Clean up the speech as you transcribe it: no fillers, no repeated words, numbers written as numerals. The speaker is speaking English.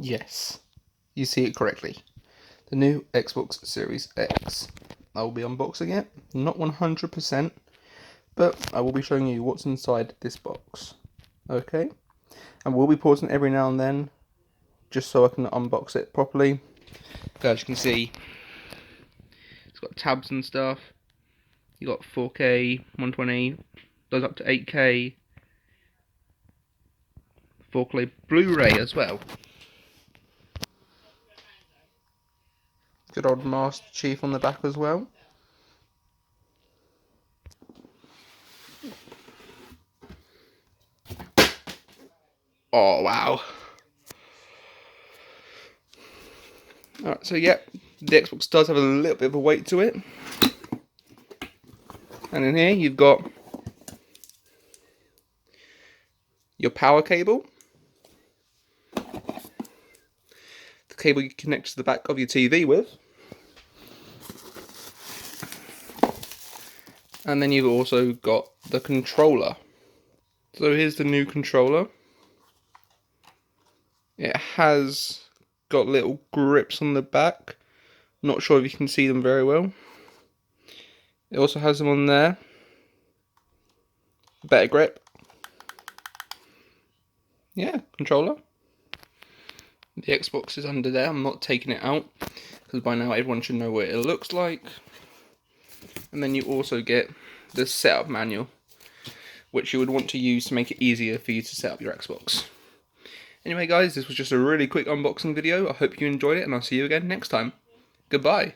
Yes, you see it correctly. The new Xbox Series X. I will be unboxing it, not 100%, but I will be showing you what's inside this box. Okay? And we'll be pausing every now and then, just so I can unbox it properly. As you can see, it's got tabs and stuff. You got 4K, 120, goes up to 8K, 4K Blu-ray as well. Good old Master Chief on the back as well. Oh wow. Alright, so yeah, the Xbox does have a little bit of a weight to it. And in here you've got your power cable, the cable you connect to the back of your TV with, and then you've also got the controller. So here's the new controller. It has got little grips on the back. Not sure if you can see them very well. It also has them on there. Better grip. Yeah, controller. The Xbox is under there. I'm not taking it out because by now everyone should know what it looks like. And then you also get the setup manual, which you would want to use to make it easier for you to set up your Xbox. Anyway guys, this was just a really quick unboxing video. I hope you enjoyed it and I'll see you again next time. Goodbye.